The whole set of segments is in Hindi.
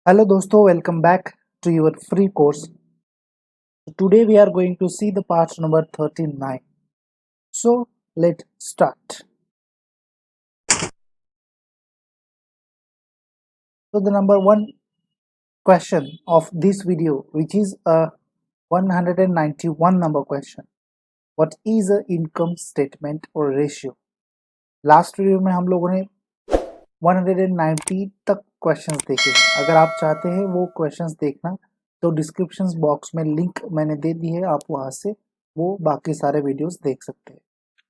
Hello दोस्तों, welcome back to your free course. Today we are going to see the part number 39. So let's start. So the number one question of this video, which is a 191 number question. What is a income statement or ratio? Last video में हम लोगों ने 190 तक क्वेश्चंस देखे हैं. अगर आप चाहते हैं वो क्वेश्चंस देखना तो डिस्क्रिप्शन बॉक्स में लिंक मैंने दे दी है, आप वहां से वो बाकी सारे वीडियोस देख सकते हैं.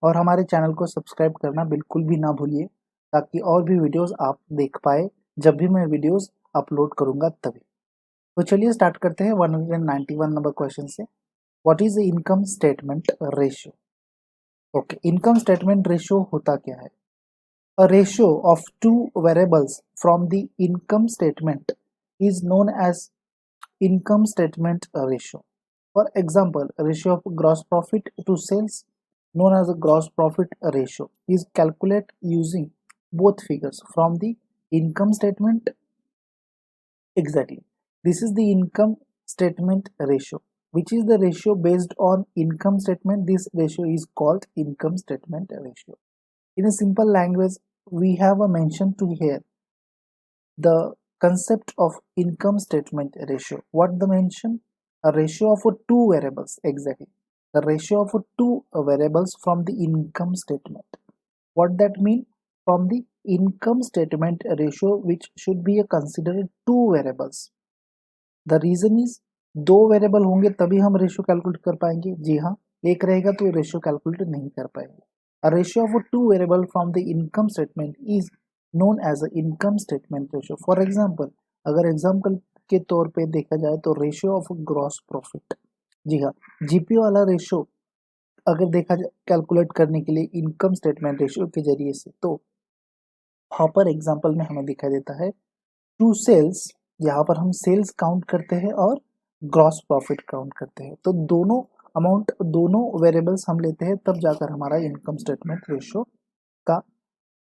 और हमारे चैनल को सब्सक्राइब करना बिल्कुल भी ना भूलिए ताकि और भी वीडियोस आप देख पाए जब भी मैं वीडियोस अपलोड करूंगा तभी. तो चलिए स्टार्ट करते हैं 191 नंबर क्वेश्चन से. What is the income statement ratio? Okay, income statement ratio होता क्या है? A ratio of two variables from the income statement is known as income statement ratio. For example, a ratio of gross profit to sales, known as a gross profit ratio, is calculated using both figures from the income statement. Exactly. This is the income statement ratio. Which is the ratio based on income statement? This ratio is called income statement ratio. In a simple language, we have a mention to here the concept of income statement ratio. What the mention? A ratio of two variables. Exactly. The ratio of two variables from the income statement. What that mean? From the income statement ratio, which should be considered two variables. The reason is दो वेरिएबल होंगे तभी हम रेशियो कैलकुलेट कर पाएंगे. जी हाँ, एक रहेगा तो रेशियो कैलकुलेट नहीं कर पाएंगे. A ratio of two variable from the income statement is known as a income statement ratio. For example, अगर एग्जाम्पल के तौर पे देखा जाए तो रेशियो ऑफ ग्रॉस प्रॉफिट. जी हाँ, जीपी वाला रेशियो अगर देखा जाए कैलकुलेट करने के लिए इनकम स्टेटमेंट रेशियो के जरिए से, तो यहाँ पर एग्जाम्पल में हमें दिखाई देता है टू सेल्स. यहाँ पर हम सेल्स काउंट करते हैं और ग्रॉस प्रॉफिट काउंट करते हैं. तो दोनों अमाउंट, दोनों वेरिएबल्स हम लेते हैं, तब जाकर हमारा इनकम स्टेटमेंट रेशियो का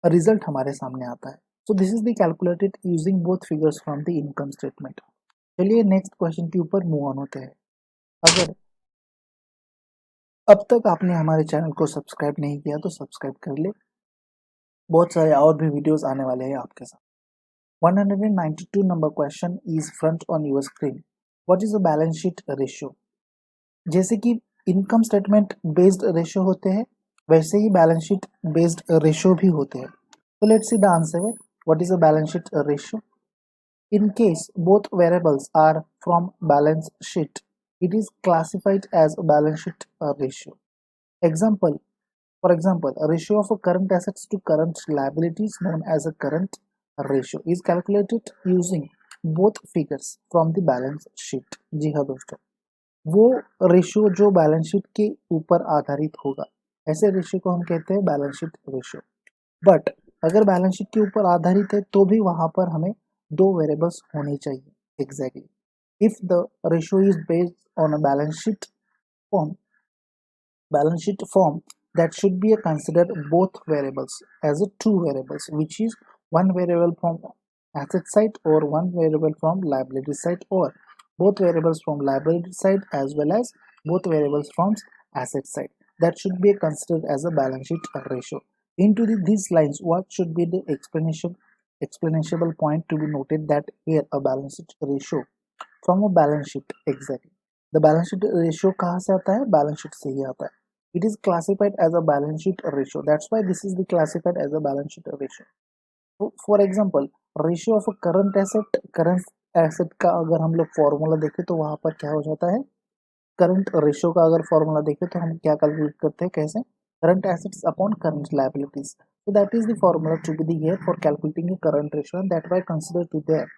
रिजल्ट हमारे सामने आता है. सो this is the calculated using both figures from the income statement. चलिए नेक्स्ट क्वेश्चन के ऊपर मूव ऑन होते हैं. अगर अब तक आपने हमारे चैनल को सब्सक्राइब नहीं किया तो सब्सक्राइब कर ले. बहुत सारे और भी वीडियोस आने वाले हैं आपके साथ. 192 number question is front on your screen. What is a balance sheet ratio? जैसे कि इनकम स्टेटमेंट बेस्ड रेशियो होते हैं, वैसे ही बैलेंस शीट बेस्ड रेशियो भी होते हैं. तो let's see the answer. What is a balance sheet ratio? In case both variables are from balance sheet, it is classified as a balance sheet ratio. Example, for example, a ratio of current assets to current liabilities known as a current ratio is calculated using both figures from the balance sheet. जी हाँ दोस्तों, वो रेशियो जो बैलेंस शीट के ऊपर आधारित होगा, ऐसे रेशियो को हम कहते हैं बैलेंस शीट रेशियो. बट अगर बैलेंस शीट के ऊपर आधारित है तो भी वहां पर हमें दो वेरिएबल्स होने चाहिए. Exactly. If the ratio is based on a balance sheet form, that should be considered both variables as a two variables, which is one variable from asset side or one variable from liability side, or both variables from liability side as well as both variables from asset side. That should be considered as a balance sheet ratio. Into these lines, what should be the explanable point to be noted? That here a balance sheet ratio from a balance sheet. Exactly. The balance sheet ratio कहाँ से आता है? बैलेंस शीट से ही आता है. It is classified as a balance sheet ratio. That's why this is the classified as a balance sheet ratio. So, for example, ratio of a current asset का अगर हम लोग फॉर्मूला देखें तो वहां पर क्या हो जाता है? करंट रेशियो का अगर फॉर्मूला देखें तो हम क्या कैलकुलेट करते हैं? कैसे? Current assets upon current liabilities. So that is the formula to be here for calculating a current ratio, and that why consider to there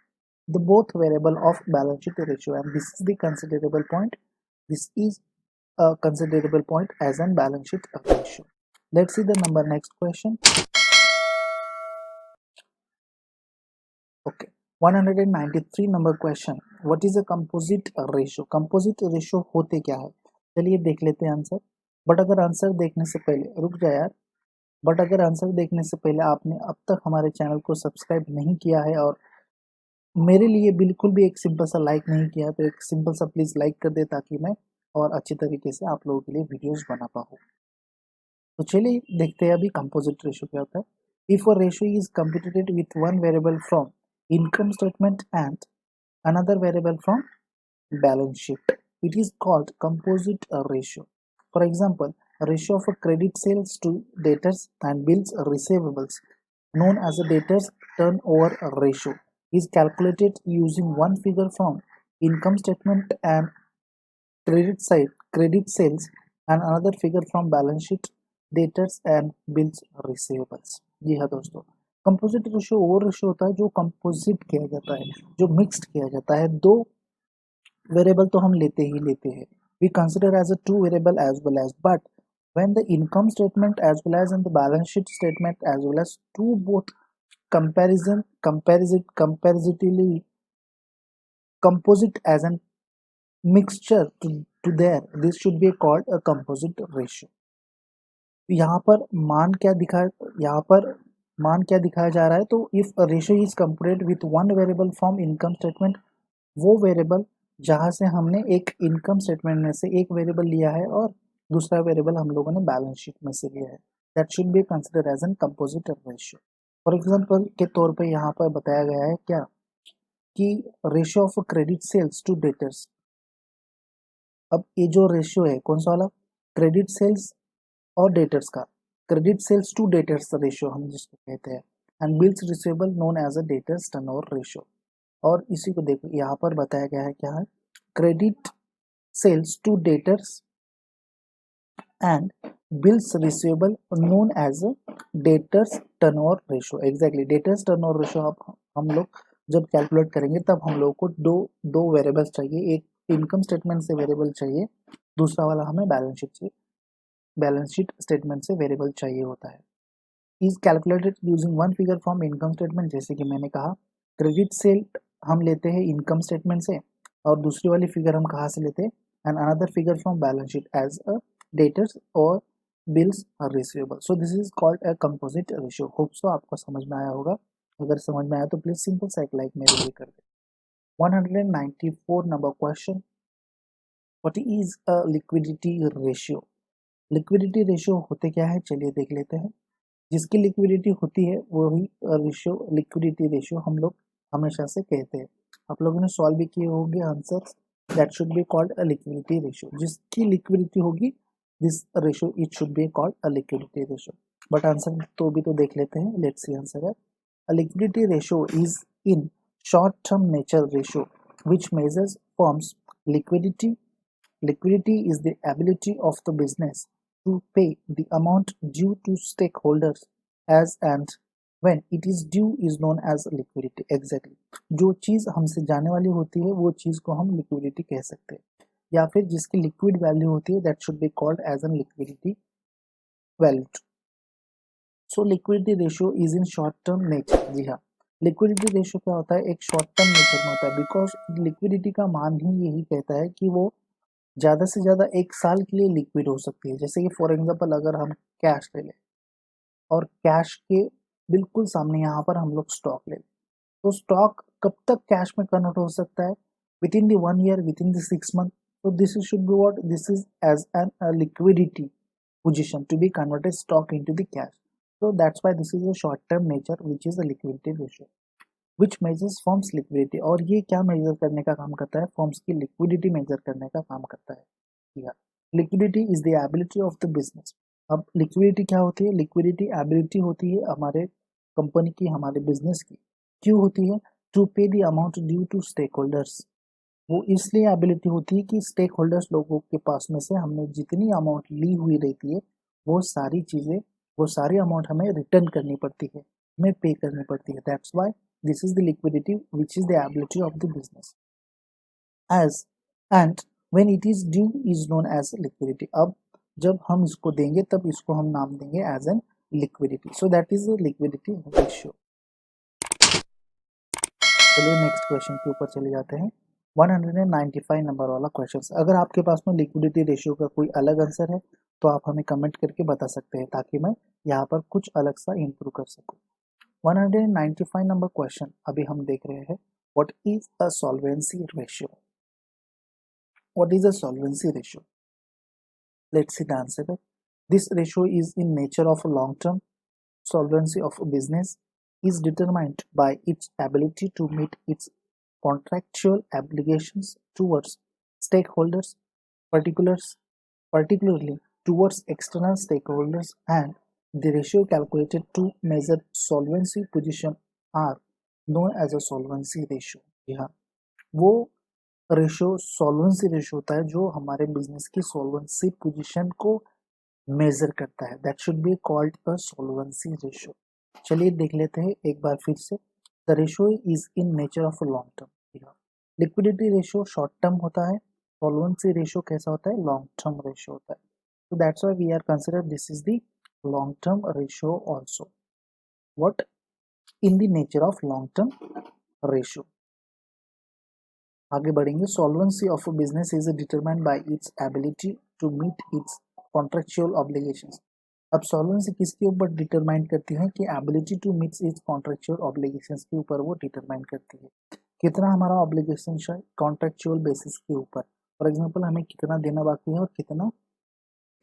the both variable of balance sheet ratio, and this is the considerable point. This is a considerable point as an balance sheet ratio. Let's see the number next question. Okay, 193 number question. What is a composite ratio? Composite ratio होते क्या है? चलिए देख लेते हैं आंसर. बट अगर आंसर देखने से पहले रुक जाए यार. बट अगर आंसर देखने से पहले आपने अब तक हमारे चैनल को सब्सक्राइब नहीं किया है और मेरे लिए बिल्कुल भी एक सिंपल सा लाइक नहीं किया तो एक सिंपल सा प्लीज लाइक कर दे ताकि मैं और अच्छी तरीके से आप लोगों के लिए वीडियोस बना पाऊँ। तो चलिए देखते हैं अभी कंपोजिट रेशियो क्या होता है। If a ratio is computed with one variable from income statement and another variable from balance sheet, it is called composite ratio. For example, a ratio of a credit sales to debtors and bills receivables, known as a debtors turnover ratio, is calculated using one figure from income statement and credit sales and another figure from balance sheet debtors and bills receivables। जी हाँ दोस्तों, कंपोजिट रेशियो वो रेशियो होता है जो कंपोजिट किया जाता है, जो मिक्स्ड किया जाता है। दो वेरिएबल तो हम लेते ही लेते हैं, we consider as a two variable as well as, but when the income statement as well as in the balance sheet statement as well as two both comparatively composite as an mixture to there, this should be called a composite ratio। यहाँ पर मान क्या दिखा यहाँ पर मान क्या दिखाया जा रहा है, तो if a ratio is compared with one variable from income statement, वो वेरिएबल जहाँ से हमने एक इनकम स्टेटमेंट में से एक वेरिएबल लिया है और दूसरा वेरिएबल हम लोगों ने बैलेंस शीट में से लिया है, that should be consider as an composite ratio. For example के तौर पे यहाँ पर बताया गया है क्या कि ratio of credit sales to debtors. अब ये जो रेशियो है कौन सा वाला, क्रेडिट सेल्स और डेटर्स का, credit sales to debtors ratio हम जिसको कहते हैं, and bills receivable known as a debtors turnover ratio. और इसी को देखो यहाँ पर बताया गया है क्या है, credit sales to debtors and bills receivable known as debtors turnover ratio. Exactly debtors turnover ratio आप हम लोग जब कैलकुलेट करेंगे तब हम लोग को दो दो वेरिएबल्स चाहिए, एक इनकम स्टेटमेंट से वेरिएबल चाहिए, दूसरा वाला हमें बैलेंस शीट स्टेटमेंट से वेरिएबल चाहिए होता है। Is calculated using one figure from income statement, जैसे कि मैंने कहा क्रेडिट सेल हम लेते हैं इनकम स्टेटमेंट से और दूसरी वाली फिगर हम कहाँ से लेते हैं, and another figure from balance sheet as a debtors और bills are receivable. So this is called a composite ratio. Hope so आपको समझ में आया होगा, अगर समझ में आया तो प्लीज सिंपल सा एक लाइक मेरे लिए कर दे। 194 number question, what is a liquidity ratio. Liquidity ratio होते क्या है चलिए देख लेते हैं। जिसकी लिक्विडिटी होती है वही रेशियो लिक्विडिटी रेशियो हम लोग हमेशा से कहते हैं। आप लोगों ने सॉल्व भी किए होंगे answers, that should be called a liquidity ratio. जिसकी लिक्विडिटी होगी this ratio it should be called a liquidity ratio. But answer तो भी तो देख लेते हैं, लेट्स सी आंसर है। A liquidity ratio is in short term nature ratio which measures firms liquidity. Liquidity is the ability of the business to pay the amount due to stakeholders as and when it is due is known as liquidity। Exactly, जो चीज़ हमसे जाने वाली होती है वो चीज़ को हम लिक्विडिटी कह सकते हैं, या फिर जिसकी लिक्विड वैल्यू होती है that should be called as an liquidity value. So liquidity ratio is in short term nature. जी हाँ, लिक्विडिटी रेशियो क्या होता है, एक शॉर्ट टर्म नेचर में होता है, बिकॉज लिक्विडिटी का मान ही यही कहता है कि वो ज़्यादा से ज़्यादा एक साल के लिए लिक्विड हो सकती है। जैसे कि फॉर एग्जांपल अगर हम कैश ले लें और कैश के बिल्कुल सामने यहाँ पर हम लोग स्टॉक ले लें, तो स्टॉक कब तक कैश में कन्वर्ट हो सकता है, within the 1 year, within the 6 month. तो this is should be what, this is as an liquidity position to be converted stock into the cash, so that's why this is a short term nature which is the liquidity ratio which measures firms liquidity। और ये क्या मेजर करने का काम करता है, फर्म्स की लिक्विडिटी मेजर करने का काम करता है। Liquidity is the ability of the business. अब लिक्विडिटी क्या होती है, लिक्विडिटी एबिलिटी होती है हमारे कंपनी की, हमारे बिजनेस की। क्यों होती है, to pay the amount due to stake holders. वो इसलिए एबिलिटी होती है कि स्टेक होल्डर्स लोगों के पास में से हमने जितनी अमाउंट ली हुई रहती है वो सारी चीज़ें, वो सारी अमाउंट हमें रिटर्न करनी पड़ती है, हमें पे करनी पड़ती है। That's why this is the liquidity which is the ability of the business as and when it is due is known as liquidity. अब जब हम इसको देंगे तब इसको हम नाम देंगे as an liquidity. So that is the liquidity ratio. चलिए नेक्स्ट क्वेश्चन के ऊपर चले जाते हैं। 195 नंबर वाला क्वेश्चन। अगर आपके पास में लिक्विडिटी रेशियो का कोई अलग आंसर है तो आप हमें कमेंट करके बता सकते हैं ताकि मैं यहाँ पर कुछ अलग सा इम्प्रूव कर सकूँ। 195 नंबर क्वेश्चन अभी हम देख रहे हैं। What is a solvency ratio? What is a solvency ratio? Let's see the answer. This ratio is in nature of a long-term. Solvency of a business is determined by its ability to meet its contractual obligations towards stakeholders, particularly towards external stakeholders, and the ratio calculated to measure solvency position are known as a solvency ratio. जी हाँ, वो रेशियो सॉल्वेंसी रेशियो होता है जो हमारे बिजनेस की सॉल्वेंसी पोजीशन को मेजर करता है. That should be called a solvency ratio. चलिए देख लेते हैं एक बार फिर से. The ratio is in nature of long term. Liquidity ratio short term होता है. सॉल्वेंसी रेशियो कैसा होता है? लॉन्ग टर्म रेशियो होता है. So that's why we are considered this is the long term ratio also. What in the nature of long term ratio? आगे बढ़ेंगे. Solvency of a business is determined by its ability to meet its contractual obligations. अब सॉल्वेंसी किसके ऊपर डिटरमाइन करती है? कि ability to meet its contractual obligations के ऊपर वो डिटरमाइन करती है. कितना हमारा ऑब्लिगेशन है कॉन्ट्रेक्चुअल बेसिस के ऊपर. फॉर एग्जांपल हमें कितना देना बाकी है और कितना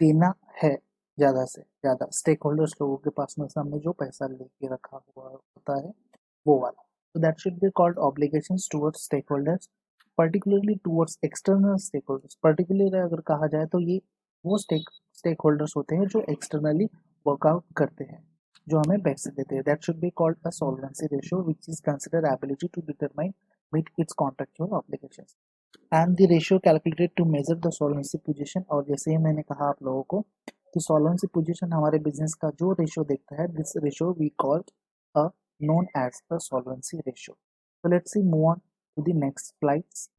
देना है ज़्यादा से ज़्यादा स्टेक होल्डर्स लोगों के पास में से हमने जो पैसा लेके रखा हुआ होता है वो वाला. So that should be called obligations towards stakeholders, particularly towards external stakeholders. Particularly अगर कहा जाए तो ये वो स्टेक होल्डर्स होते हैं जो एक्सटर्नली वर्कआउट करते हैं, जो हमें पैसे देते हैं. That should be called a solvency ratio, which is considered ability to determine meet its contractual obligations. And the ratio calculated to measure the solvency position. और जैसे ही मैंने कहा आप लोगों को कि solvency position हमारे बिजनेस का जो रेशियो देखता है, this ratio we called a known as the solvency ratio. So let's see move on to the next slides.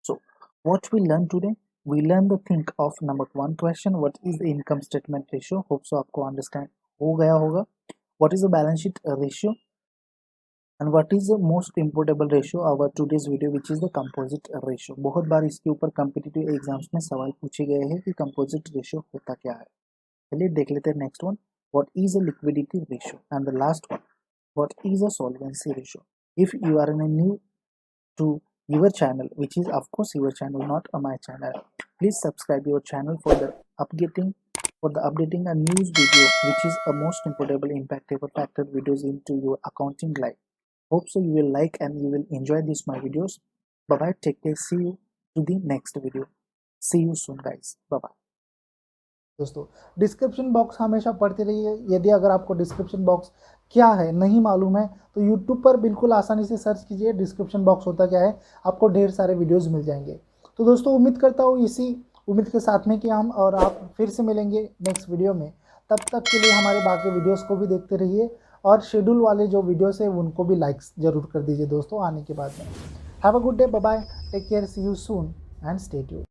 So what we learned today, we learned the think of number 1 question, what is the income statement ratio. Hope so आपको understand हो गया होगा. What is the balance sheet ratio and what is the most importable ratio our today's video, which is the composite ratio. बहुत बार इसके ऊपर कॉम्पिटिटिव एग्जाम्स में सवाल पूछे गए हैं कि कंपोजिट रेशियो होता क्या है. चलिए देख लेते हैं. Next one, what is a liquidity ratio, and the last one, what is a solvency ratio. If you are new to your channel, which is of course your channel, not my channel, please subscribe your channel for the updating a news video, which is a most important impactable factor videos into your accounting life. Hope so you will like and you will enjoy these my videos. Bye bye, take care, see you to the next video. See you soon guys, bye bye. दोस्तों डिस्क्रिप्शन बॉक्स हमेशा पढ़ते रहिए. यदि अगर आपको डिस्क्रिप्शन बॉक्स क्या है नहीं मालूम है तो यूट्यूब पर बिल्कुल आसानी से सर्च कीजिए डिस्क्रिप्शन बॉक्स होता क्या है, आपको ढेर सारे वीडियोस मिल जाएंगे. तो दोस्तों उम्मीद करता हूँ इसी उम्मीद के साथ में कि हम और आप फिर से मिलेंगे नेक्स्ट वीडियो में. तब तक के लिए हमारे बाकी वीडियोस को भी देखते रहिए और शेड्यूल वाले जो वीडियोस है उनको भी लाइक्स जरूर कर दीजिए दोस्तों आने के बाद में. Have a good day, bye bye, take care, see you soon and stay tuned.